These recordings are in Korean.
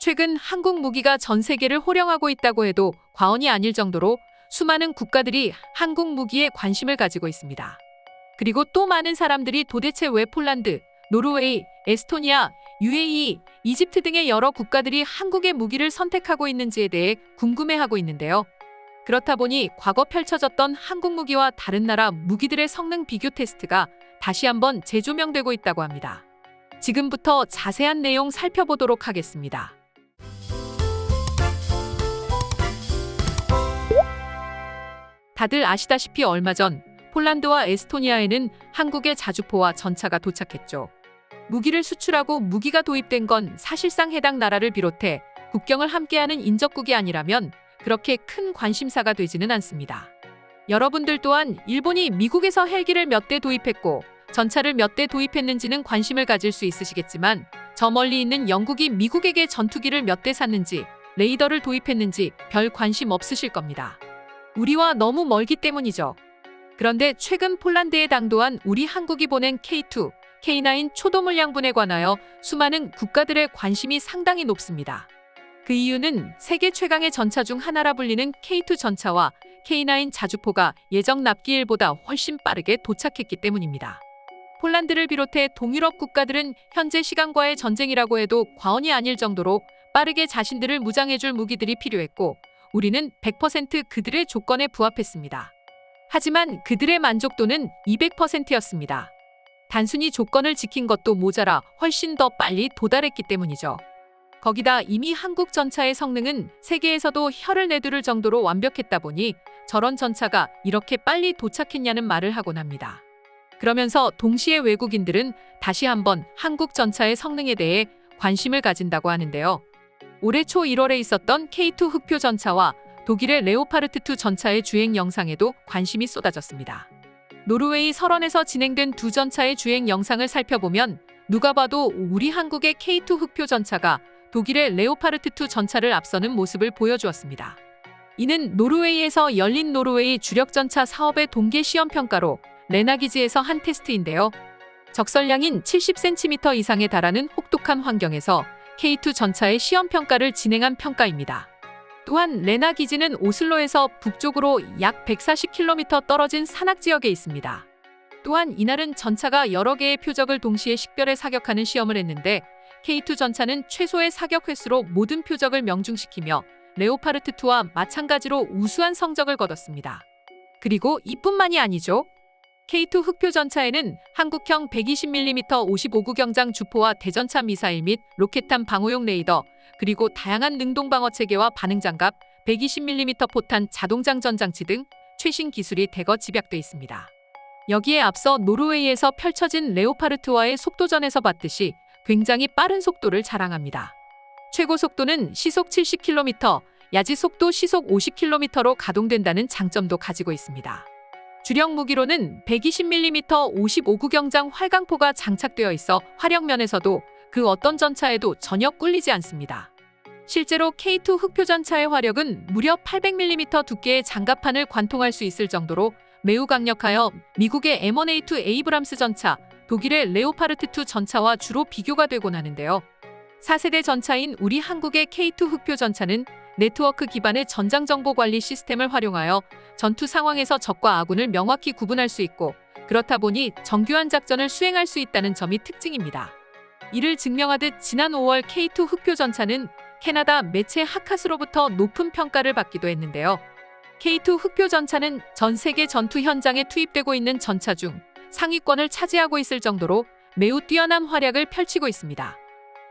최근 한국 무기가 전 세계를 호령하고 있다고 해도 과언이 아닐 정도로 수많은 국가들이 한국 무기에 관심을 가지고 있습니다. 그리고 또 많은 사람들이 도대체 왜 폴란드, 노르웨이, 에스토니아, UAE, 이집트 등의 여러 국가들이 한국의 무기를 선택하고 있는지에 대해 궁금해하고 있는데요. 그렇다 보니 과거 펼쳐졌던 한국 무기와 다른 나라 무기들의 성능 비교 테스트가 다시 한번 재조명되고 있다고 합니다. 지금부터 자세한 내용 살펴보도록 하겠습니다. 다들 아시다시피 얼마 전 폴란드와 에스토니아에는 한국의 자주포와 전차가 도착했죠. 무기를 수출하고 무기가 도입된 건 사실상 해당 나라를 비롯해 국경을 함께하는 인접국이 아니라면 그렇게 큰 관심사가 되지는 않습니다. 여러분들 또한 일본이 미국에서 헬기를 몇 대 도입했고 전차를 몇 대 도입했는지는 관심을 가질 수 있으시겠지만 저 멀리 있는 영국이 미국에게 전투기를 몇 대 샀는지 레이더를 도입했는지 별 관심 없으실 겁니다. 우리와 너무 멀기 때문이죠. 그런데 최근 폴란드에 당도한 우리 한국이 보낸 K2, K9 초도물량분에 관하여 수많은 국가들의 관심이 상당히 높습니다. 그 이유는 세계 최강의 전차 중 하나라 불리는 K2 전차와 K9 자주포가 예정 납기일보다 훨씬 빠르게 도착했기 때문입니다. 폴란드를 비롯해 동유럽 국가들은 현재 시간과의 전쟁이라고 해도 과언이 아닐 정도로 빠르게 자신들을 무장해줄 무기들이 필요했고 우리는 100% 그들의 조건에 부합했습니다. 하지만 그들의 만족도는 200%였습니다. 단순히 조건을 지킨 것도 모자라 훨씬 더 빨리 도달했기 때문이죠. 거기다 이미 한국 전차의 성능은 세계에서도 혀를 내두를 정도로 완벽했다 보니 저런 전차가 이렇게 빨리 도착했냐는 말을 하곤 합니다. 그러면서 동시에 외국인들은 다시 한번 한국 전차의 성능에 대해 관심을 가진다고 하는데요. 올해 초 1월에 있었던 K2 흑표 전차와 독일의 레오파르트2 전차의 주행 영상에도 관심이 쏟아졌습니다. 노르웨이 설원에서 진행된 두 전차의 주행 영상을 살펴보면 누가 봐도 우리 한국의 K2 흑표 전차가 독일의 레오파르트2 전차를 앞서는 모습을 보여주었습니다. 이는 노르웨이에서 열린 노르웨이 주력전차 사업의 동계 시험평가로 레나기지에서 한 테스트인데요. 적설량인 70cm 이상에 달하는 혹독한 환경에서 K2 전차의 시험평가를 진행한 평가입니다. 또한 레나기지는 오슬로에서 북쪽으로 약 140km 떨어진 산악지역에 있습니다. 또한 이날은 전차가 여러 개의 표적을 동시에 식별해 사격하는 시험을 했는데 K2 전차는 최소의 사격 횟수로 모든 표적을 명중시키며 레오파르트2와 마찬가지로 우수한 성적을 거뒀습니다. 그리고 이뿐만이 아니죠. K2 흑표 전차에는 한국형 120mm 55구경장 주포와 대전차 미사일 및 로켓탄 방호용 레이더, 그리고 다양한 능동방어 체계와 반응장갑, 120mm 포탄 자동장 전장치 등 최신 기술이 대거 집약돼 있습니다. 여기에 앞서 노르웨이에서 펼쳐진 레오파르트와의 속도전에서 봤듯이 굉장히 빠른 속도를 자랑합니다. 최고 속도는 시속 70km, 야지 속도 시속 50km로 가동된다는 장점도 가지고 있습니다. 주력 무기로는 120mm 55구경장 활강포가 장착되어 있어 화력면에서도 그 어떤 전차에도 전혀 꿀리지 않습니다. 실제로 K2 흑표 전차의 화력은 무려 800mm 두께의 장갑판을 관통할 수 있을 정도로 매우 강력하여 미국의 M1A2 에이브람스 전차, 독일의 레오파르트2 전차와 주로 비교가 되곤 하는데요. 4세대 전차인 우리 한국의 K2 흑표 전차는 네트워크 기반의 전장정보관리 시스템을 활용하여 전투 상황에서 적과 아군을 명확히 구분할 수 있고 그렇다 보니 정교한 작전을 수행할 수 있다는 점이 특징입니다. 이를 증명하듯 지난 5월 K2 흑표 전차는 캐나다 매체 하카스로부터 높은 평가를 받기도 했는데요. K2 흑표 전차는 전 세계 전투 현장에 투입되고 있는 전차 중 상위권을 차지하고 있을 정도로 매우 뛰어난 활약을 펼치고 있습니다.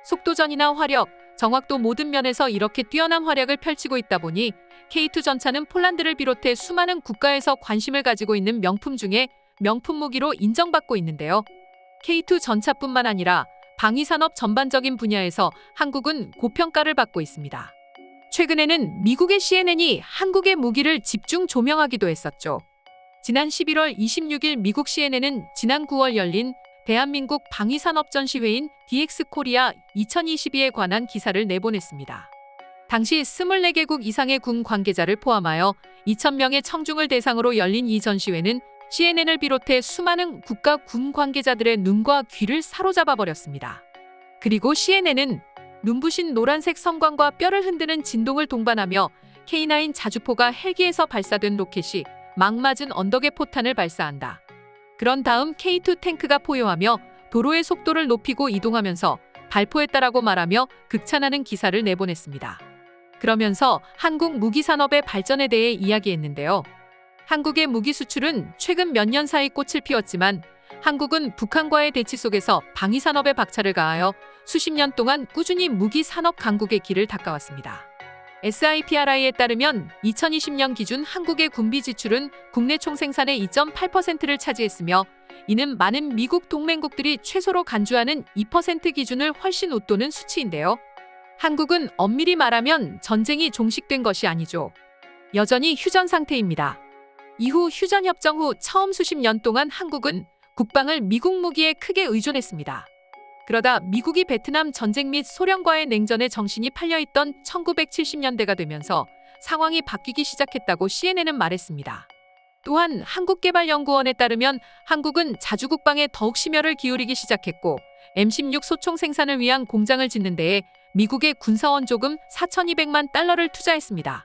속도전이나 화력, 정확도 모든 면에서 이렇게 뛰어난 활약을 펼치고 있다 보니 K2 전차는 폴란드를 비롯해 수많은 국가에서 관심을 가지고 있는 명품 중에 명품 무기로 인정받고 있는데요. K2 전차뿐만 아니라 방위산업 전반적인 분야에서 한국은 고평가를 받고 있습니다. 최근에는 미국의 CNN이 한국의 무기를 집중 조명하기도 했었죠. 지난 11월 26일 미국 CNN은 지난 9월 열린 대한민국 방위산업 전시회인 DX코리아 2022에 관한 기사를 내보냈습니다. 당시 24개국 이상의 군 관계자를 포함하여 2,000명의 청중을 대상으로 열린 이 전시회는 CNN을 비롯해 수많은 국가 군 관계자들의 눈과 귀를 사로잡아 버렸습니다. 그리고 CNN은 눈부신 노란색 섬광과 뼈를 흔드는 진동을 동반하며 K9 자주포가 헬기에서 발사된 로켓이 막맞은 언덕에 포탄을 발사한다. 그런 다음 K2 탱크가 포효하며 도로의 속도를 높이고 이동하면서 발포했다라고 말하며 극찬하는 기사를 내보냈습니다. 그러면서 한국 무기 산업의 발전에 대해 이야기했는데요. 한국의 무기 수출은 최근 몇 년 사이 꽃을 피웠지만 한국은 북한과의 대치 속에서 방위 산업에 박차를 가하여 수십 년 동안 꾸준히 무기 산업 강국의 길을 닦아왔습니다. SIPRI에 따르면 2020년 기준 한국의 군비 지출은 국내 총생산의 2.8%를 차지했으며 이는 많은 미국 동맹국들이 최소로 간주하는 2% 기준을 훨씬 웃도는 수치인데요. 한국은 엄밀히 말하면 전쟁이 종식된 것이 아니죠. 여전히 휴전 상태입니다. 이후 휴전 협정 후 처음 수십 년 동안 한국은 국방을 미국 무기에 크게 의존했습니다. 그러다 미국이 베트남 전쟁 및 소련과의 냉전에 정신이 팔려있던 1970년대가 되면서 상황이 바뀌기 시작했다고 CNN은 말했습니다. 또한 한국개발연구원에 따르면 한국은 자주국방에 더욱 심혈을 기울이기 시작했고 M16 소총 생산을 위한 공장을 짓는 데에 미국의 군사원 조금 4,200만 달러를 투자했습니다.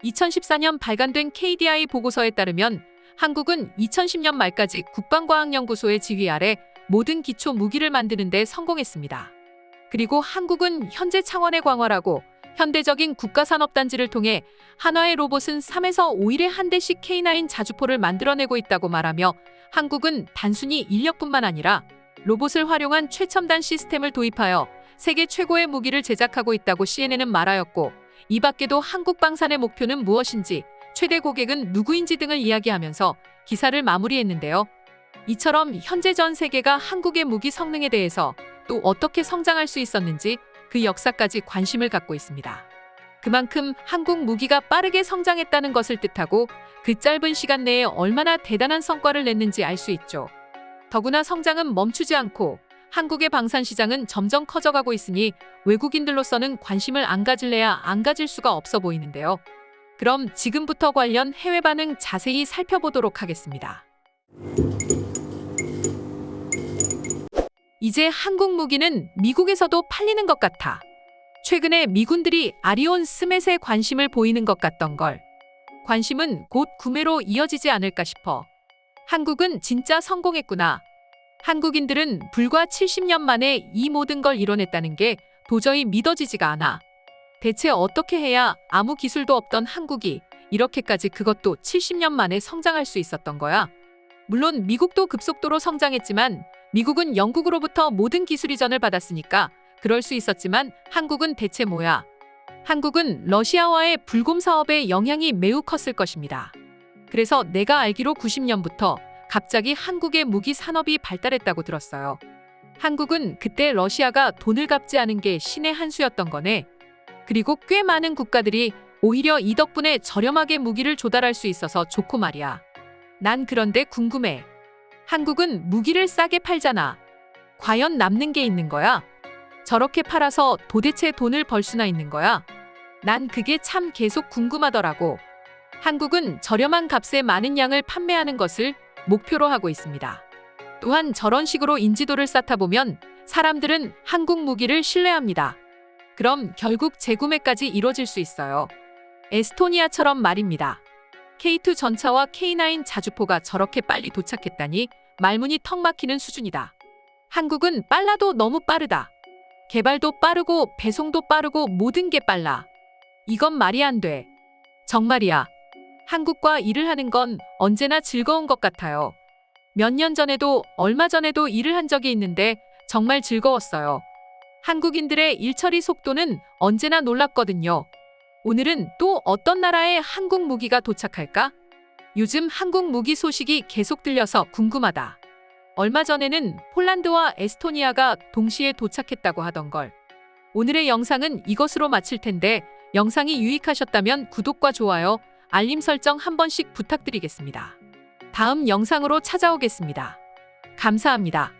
2014년 발간된 KDI 보고서에 따르면 한국은 2010년 말까지 국방과학연구소의 지휘 아래 모든 기초 무기를 만드는 데 성공했습니다. 그리고 한국은 현재 창원에 광활하고 현대적인 국가산업단지를 통해 한화의 로봇은 3에서 5일에 한 대씩 K9 자주포를 만들어내고 있다고 말하며 한국은 단순히 인력뿐만 아니라 로봇을 활용한 최첨단 시스템을 도입하여 세계 최고의 무기를 제작하고 있다고 CNN은 말하였고 이 밖에도 한국 방산의 목표는 무엇인지 최대 고객은 누구인지 등을 이야기하면서 기사를 마무리했는데요. 이처럼 현재 전 세계가 한국의 무기 성능에 대해서 또 어떻게 성장할 수 있었는지 그 역사까지 관심을 갖고 있습니다. 그만큼 한국 무기가 빠르게 성장했다는 것을 뜻하고 그 짧은 시간 내에 얼마나 대단한 성과를 냈는지 알 수 있죠. 더구나 성장은 멈추지 않고 한국의 방산 시장은 점점 커져가고 있으니 외국인들로서는 관심을 안 가질래야 안 가질 수가 없어 보이는데요. 그럼 지금부터 관련 해외 반응 자세히 살펴보도록 하겠습니다. 이제 한국 무기는 미국에서도 팔리는 것 같아. 최근에 미군들이 아리온 스맷에 관심을 보이는 것 같던 걸. 관심은 곧 구매로 이어지지 않을까 싶어. 한국은 진짜 성공했구나. 한국인들은 불과 70년 만에 이 모든 걸 이뤄냈다는 게 도저히 믿어지지가 않아. 대체 어떻게 해야 아무 기술도 없던 한국이 이렇게까지 그것도 70년 만에 성장할 수 있었던 거야? 물론 미국도 급속도로 성장했지만 미국은 영국으로부터 모든 기술 이전을 받았으니까 그럴 수 있었지만 한국은 대체 뭐야? 한국은 러시아와의 불곰 사업의 영향이 매우 컸을 것입니다. 그래서 내가 알기로 90년부터 갑자기 한국의 무기 산업이 발달했다고 들었어요. 한국은 그때 러시아가 돈을 갚지 않은 게 신의 한 수였던 거네. 그리고 꽤 많은 국가들이 오히려 이 덕분에 저렴하게 무기를 조달할 수 있어서 좋고 말이야. 난 그런데 궁금해. 한국은 무기를 싸게 팔잖아. 과연 남는 게 있는 거야? 저렇게 팔아서 도대체 돈을 벌 수나 있는 거야? 난 그게 참 계속 궁금하더라고. 한국은 저렴한 값에 많은 양을 판매하는 것을 목표로 하고 있습니다. 또한 저런 식으로 인지도를 쌓다 보면 사람들은 한국 무기를 신뢰합니다. 그럼 결국 재구매까지 이뤄질 수 있어요. 에스토니아처럼 말입니다. K2 전차와 K9 자주포가 저렇게 빨리 도착했다니 말문이 턱 막히는 수준이다. 한국은 빨라도 너무 빠르다. 개발도 빠르고 배송도 빠르고 모든 게 빨라. 이건 말이 안 돼. 정말이야. 한국과 일을 하는 건 언제나 즐거운 것 같아요. 몇 년 전에도 얼마 전에도 일을 한 적이 있는데 정말 즐거웠어요. 한국인들의 일처리 속도는 언제나 놀랍거든요. 오늘은 또 어떤 나라의 한국 무기가 도착할까? 요즘 한국 무기 소식이 계속 들려서 궁금하다. 얼마 전에는 폴란드와 에스토니아가 동시에 도착했다고 하던 걸. 오늘의 영상은 이것으로 마칠 텐데 영상이 유익하셨다면 구독과 좋아요, 알림 설정 한 번씩 부탁드리겠습니다. 다음 영상으로 찾아오겠습니다. 감사합니다.